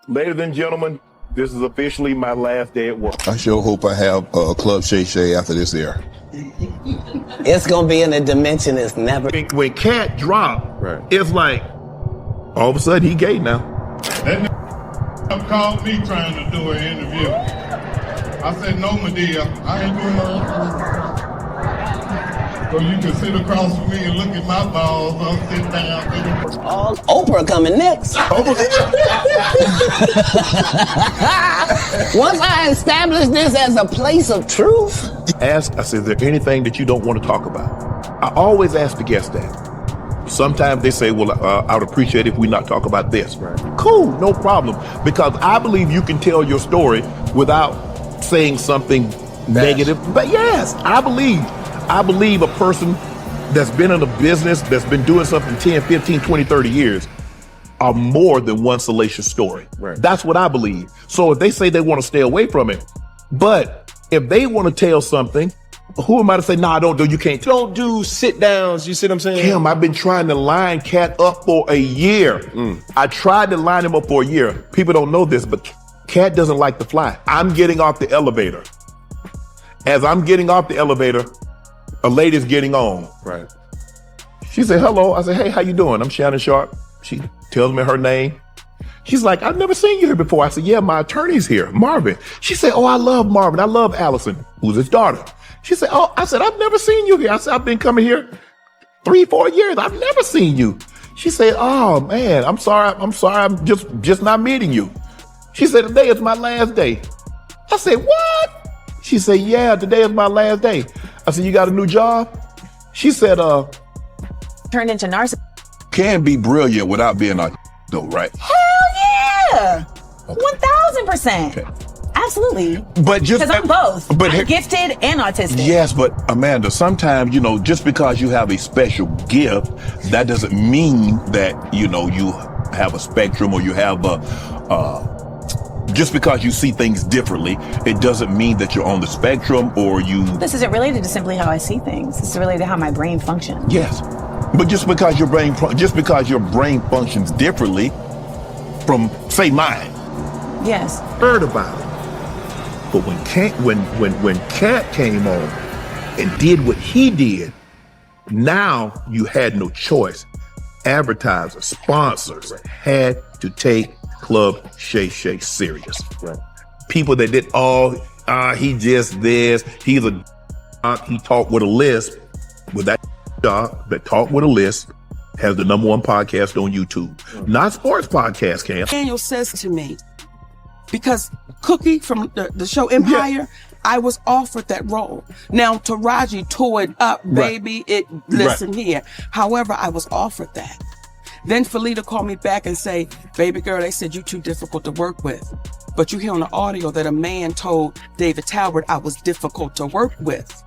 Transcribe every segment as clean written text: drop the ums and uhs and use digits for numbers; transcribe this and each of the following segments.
Ladies and gentlemen, this is officially my last day at work. I sure hope I have Club Shay Shay after this air. It's gonna be in a dimension it's never. When Cat dropped, Right. it's like, all of a sudden he gay now. That called me trying to do an interview. I said, no, Medea, I ain't doing no interview. So you can sit across from me and look at my balls. I'll sit down. All Oprah coming next. Once I establish this as a place of truth. I said, is there anything that you don't want to talk about? I always ask the guests that. Sometimes they say, well, I would appreciate if we not talk about this. Right. Cool, no problem. Because I believe you can tell your story without saying something negative. But yes, I believe a person that's been in a business, that's been doing something 10, 15, 20, 30 years are more than one salacious story. Right. That's what I believe. So if they say they want to stay away from it, but if they want to tell something, who am I to say, nah, don't do, you can't. Don't do sit downs, you see what I'm saying? Kim, I've been trying to line Cat up for a year. I tried to line him up for a year. People don't know this, but Cat doesn't like to fly. I'm getting off the elevator. As I'm getting off the elevator, a lady's getting on. Right. She said, hello. I said, hey, how you doing? I'm Shannon Sharp. She tells me her name. She's like, I've never seen you here before. I said, yeah, my attorney's here, Marvin. She said, oh, I love Marvin. I love Allison, who's his daughter. She said, oh, I said, I've never seen you here. I said, I've been coming here 3-4 years. I've never seen you. She said, oh man, I'm sorry. I'm just not meeting you. She said, today is my last day. I said, what? She said, yeah, today is my last day. I said, you got a new job? She said, Turned into narcissist. Can be brilliant without being a though, right? Hell yeah. Okay. 1000%. Okay. Absolutely. but just Because I'm both. But I'm gifted and autistic. yes, but Amanda, sometimes, just because you have a special gift, that doesn't mean that, you have a spectrum or you have just because you see things differently, it doesn't mean that you're on the spectrum or you. This isn't related to simply how I see things. This is related to how my brain functions. Yes. But just because your brain functions differently from, say, mine. Yes. Heard about it. But when Cat came on and did what he did, now you had no choice. Advertisers, sponsors had to take Club Shay Shay serious. Right. People that did, he just this, he talked with a lisp. With that dog that talked with a lisp has the #1 podcast on YouTube. Not sports podcast, Cam. Daniel says to me, because Cookie from the show Empire, I was offered that role. Now Taraji tore it up, baby. Listen here. However, I was offered that. Then Felita called me back and say, baby girl, they said you're too difficult to work with. But you hear on the audio that a man told David Talbot I was difficult to work with.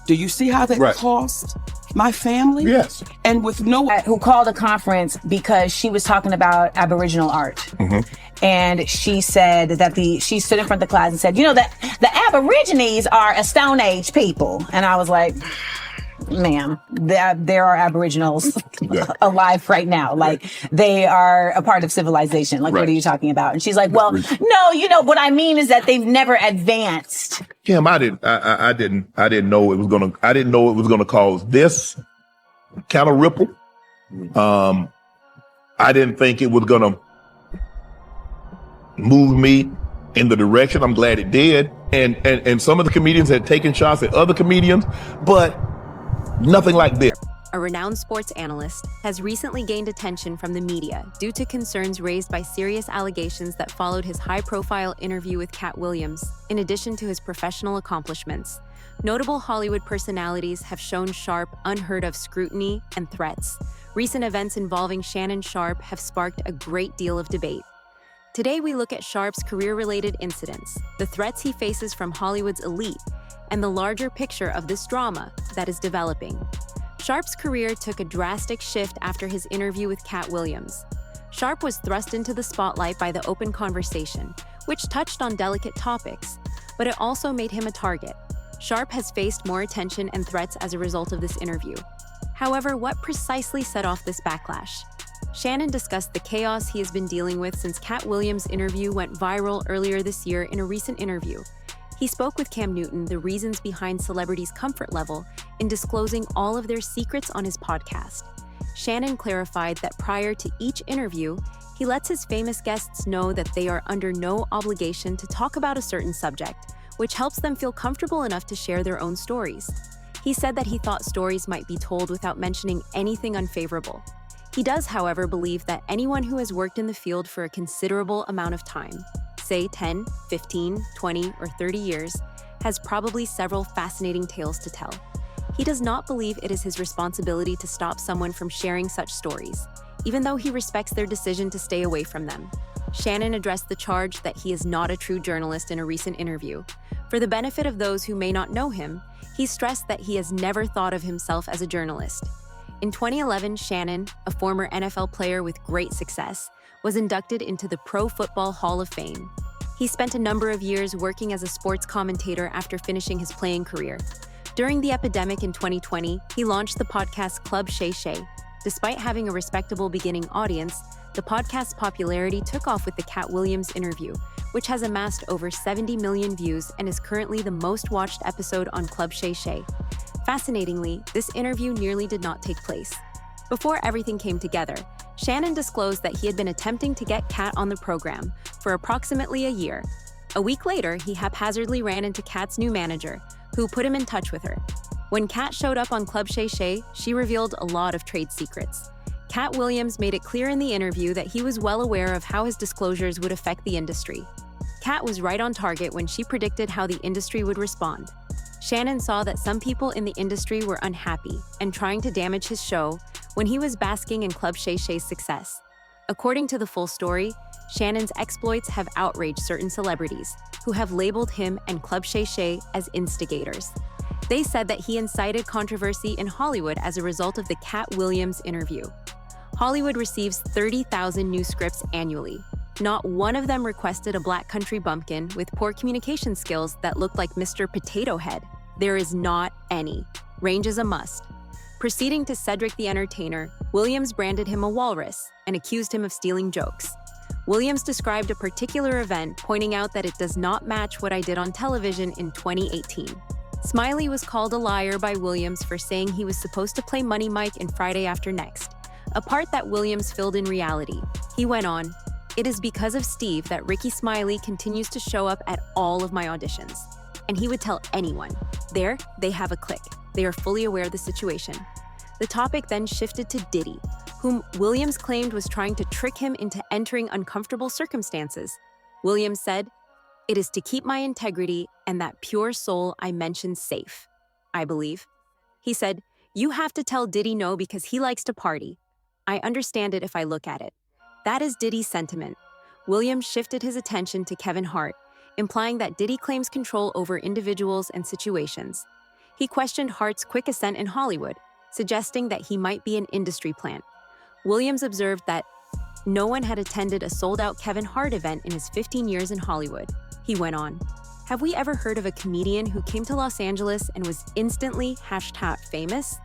Do you see how that cost my family? Yes. And with no... Who called a conference because she was talking about Aboriginal art. And she said that she stood in front of the class and said, that the Aborigines are a Stone Age people. And I was like, ma'am, there are Aboriginals alive right now. Like, they are a part of civilization. Like, what are you talking about? And she's like, well, no, what I mean is that they've never advanced. Kim, I didn't know it was gonna cause this kind of ripple. I didn't think it was gonna move me in the direction. I'm glad it did. And some of the comedians had taken shots at other comedians, but nothing like this. A renowned sports analyst has recently gained attention from the media due to concerns raised by serious allegations that followed his high-profile interview with Cat Williams. In addition to his professional accomplishments, notable Hollywood personalities have shown Sharp unheard-of scrutiny and threats. Recent events involving Shannon Sharpe have sparked a great deal of debate. Today, we look at Sharp's career-related incidents, the threats he faces from Hollywood's elite, and the larger picture of this drama that is developing. Sharp's career took a drastic shift after his interview with Cat Williams. Sharp was thrust into the spotlight by the open conversation, which touched on delicate topics, but it also made him a target. Sharp has faced more attention and threats as a result of this interview. However, what precisely set off this backlash? Shannon discussed the chaos he has been dealing with since Cat Williams' interview went viral earlier this year in a recent interview. He spoke with Cam Newton the reasons behind celebrities' comfort level in disclosing all of their secrets on his podcast. Shannon clarified that prior to each interview, he lets his famous guests know that they are under no obligation to talk about a certain subject, which helps them feel comfortable enough to share their own stories. He said that he thought stories might be told without mentioning anything unfavorable. He does, however, believe that anyone who has worked in the field for a considerable amount of time, say 10, 15, 20, or 30 years, has probably several fascinating tales to tell. He does not believe it is his responsibility to stop someone from sharing such stories, even though he respects their decision to stay away from them. Shannon addressed the charge that he is not a true journalist in a recent interview. For the benefit of those who may not know him, he stressed that he has never thought of himself as a journalist. In 2011, Shannon, a former NFL player with great success, was inducted into the Pro Football Hall of Fame. He spent a number of years working as a sports commentator after finishing his playing career. During the epidemic in 2020, he launched the podcast Club Shay Shay. Despite having a respectable beginning audience, the podcast's popularity took off with the Cat Williams interview, which has amassed over 70 million views and is currently the most watched episode on Club Shay Shay. Fascinatingly, this interview nearly did not take place. Before everything came together, Shannon disclosed that he had been attempting to get Cat on the program for approximately a year. A week later, he haphazardly ran into Cat's new manager, who put him in touch with her. When Cat showed up on Club Shay Shay, she revealed a lot of trade secrets. Cat Williams made it clear in the interview that he was well aware of how his disclosures would affect the industry. Cat was right on target when she predicted how the industry would respond. Shannon saw that some people in the industry were unhappy and trying to damage his show when he was basking in Club Shay Shay's success. According to the full story, Shannon's exploits have outraged certain celebrities who have labeled him and Club Shay Shay as instigators. They said that he incited controversy in Hollywood as a result of the Cat Williams interview. Hollywood receives 30,000 new scripts annually. Not one of them requested a black country bumpkin with poor communication skills that looked like Mr. Potato Head. There is not any. Range is a must. Proceeding to Cedric the Entertainer, Williams branded him a walrus and accused him of stealing jokes. Williams described a particular event, pointing out that it does not match what I did on television in 2018. Smiley was called a liar by Williams for saying he was supposed to play Money Mike in Friday After Next, a part that Williams filled in reality. He went on, "It is because of Steve that Ricky Smiley continues to show up at all of my auditions." And he would tell anyone. There, they have a click. They are fully aware of the situation. The topic then shifted to Diddy, whom Williams claimed was trying to trick him into entering uncomfortable circumstances. Williams said, "It is to keep my integrity and that pure soul I mentioned safe, I believe." He said, "You have to tell Diddy no because he likes to party. I understand it if I look at it." That is Diddy's sentiment. Williams shifted his attention to Kevin Hart, implying that Diddy claims control over individuals and situations. He questioned Hart's quick ascent in Hollywood, suggesting that he might be an industry plant. Williams observed that no one had attended a sold-out Kevin Hart event in his 15 years in Hollywood. He went on, "Have we ever heard of a comedian who came to Los Angeles and was instantly #famous?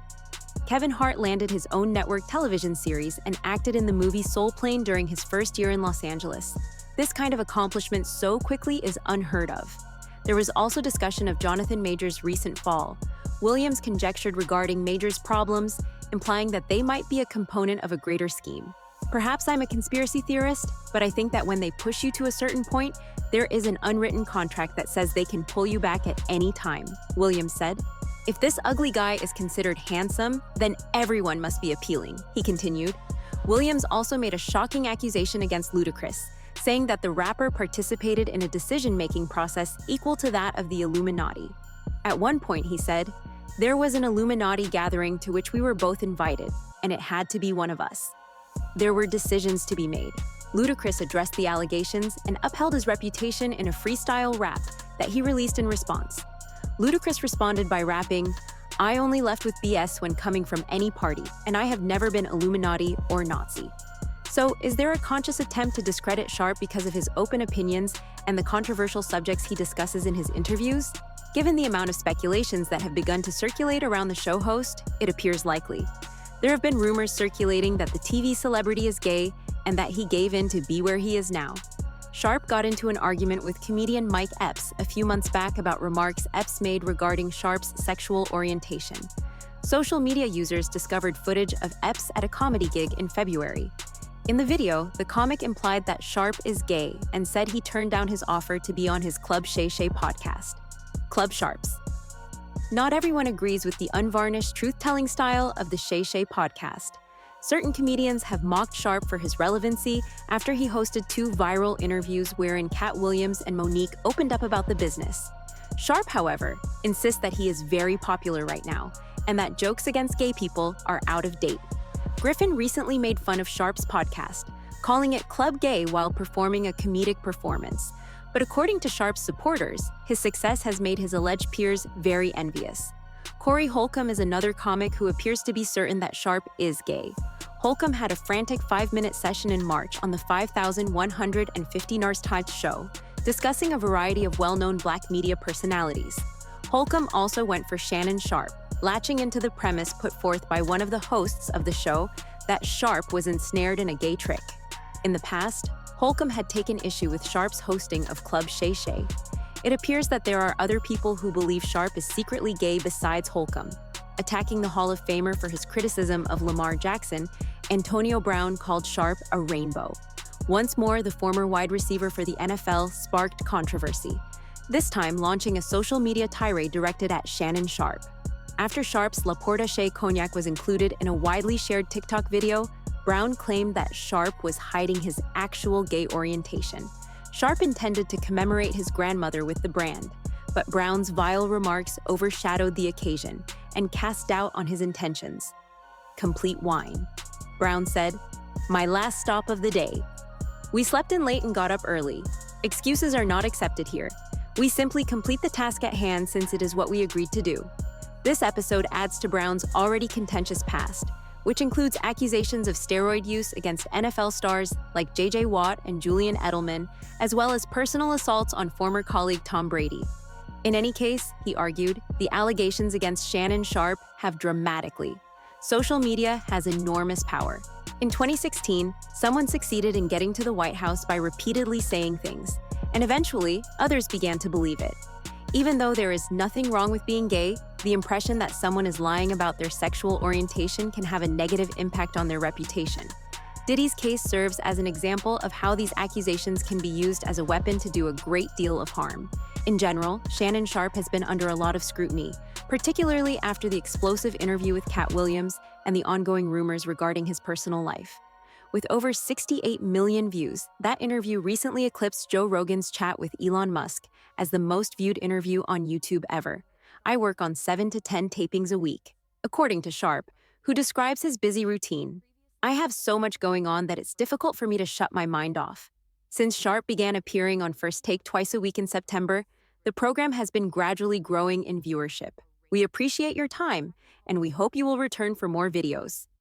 Kevin Hart landed his own network television series and acted in the movie Soul Plane during his first year in Los Angeles. This kind of accomplishment so quickly is unheard of." There was also discussion of Jonathan Majors' recent fall. Williams conjectured regarding Majors' problems, implying that they might be a component of a greater scheme. "Perhaps I'm a conspiracy theorist, but I think that when they push you to a certain point, there is an unwritten contract that says they can pull you back at any time," Williams said. "If this ugly guy is considered handsome, then everyone must be appealing," he continued. Williams also made a shocking accusation against Ludacris, saying that the rapper participated in a decision-making process equal to that of the Illuminati. At one point, he said, "There was an Illuminati gathering to which we were both invited, and it had to be one of us. There were decisions to be made." Ludacris addressed the allegations and upheld his reputation in a freestyle rap that he released in response. Ludacris responded by rapping, "I only left with BS when coming from any party, and I have never been Illuminati or Nazi." So, is there a conscious attempt to discredit Sharp because of his open opinions and the controversial subjects he discusses in his interviews? Given the amount of speculations that have begun to circulate around the show host, it appears likely. There have been rumors circulating that the TV celebrity is gay and that he gave in to be where he is now. Sharp got into an argument with comedian Mike Epps a few months back about remarks Epps made regarding Sharp's sexual orientation. Social media users discovered footage of Epps at a comedy gig in February. In the video, the comic implied that Sharp is gay and said he turned down his offer to be on his Club Shay Shay podcast. Club Sharps. Not everyone agrees with the unvarnished truth-telling style of the Shay Shay podcast. Certain comedians have mocked Sharp for his relevancy after he hosted 2 viral interviews wherein Cat Williams and Monique opened up about the business. Sharp, however, insists that he is very popular right now and that jokes against gay people are out of date. Griffin recently made fun of Sharp's podcast, calling it Club Gay while performing a comedic performance. But according to Sharp's supporters, his success has made his alleged peers very envious. Corey Holcomb is another comic who appears to be certain that Sharp is gay. Holcomb had a frantic 5-minute session in March on the 5,150 Narstad show, discussing a variety of well-known Black media personalities. Holcomb also went for Shannon Sharpe, latching into the premise put forth by one of the hosts of the show that Sharp was ensnared in a gay trick. In the past, Holcomb had taken issue with Sharp's hosting of Club Shay Shay. It appears that there are other people who believe Sharp is secretly gay besides Holcomb. Attacking the Hall of Famer for his criticism of Lamar Jackson, Antonio Brown called Sharp a rainbow. Once more, the former wide receiver for the NFL sparked controversy, this time launching a social media tirade directed at Shannon Sharpe. After Sharp's La Porta Shea cognac was included in a widely shared TikTok video, Brown claimed that Sharpe was hiding his actual gay orientation. Sharpe intended to commemorate his grandmother with the brand, but Brown's vile remarks overshadowed the occasion and cast doubt on his intentions. Complete wine. Brown said, "My last stop of the day. We slept in late and got up early. Excuses are not accepted here. We simply complete the task at hand since it is what we agreed to do." This episode adds to Brown's already contentious past, which includes accusations of steroid use against NFL stars like J.J. Watt and Julian Edelman, as well as personal assaults on former colleague Tom Brady. In any case, he argued, the allegations against Shannon Sharpe have dramatically. Social media has enormous power. In 2016, someone succeeded in getting to the White House by repeatedly saying things, and eventually, others began to believe it. Even though there is nothing wrong with being gay, the impression that someone is lying about their sexual orientation can have a negative impact on their reputation. Diddy's case serves as an example of how these accusations can be used as a weapon to do a great deal of harm. In general, Shannon Sharpe has been under a lot of scrutiny, particularly after the explosive interview with Cat Williams and the ongoing rumors regarding his personal life. With over 68 million views, that interview recently eclipsed Joe Rogan's chat with Elon Musk as the most viewed interview on YouTube ever. I work on 7 to 10 tapings a week, according to Sharpe, who describes his busy routine. I have so much going on that it's difficult for me to shut my mind off. Since Sharpe began appearing on First Take twice a week in September, the program has been gradually growing in viewership. We appreciate your time, and we hope you will return for more videos.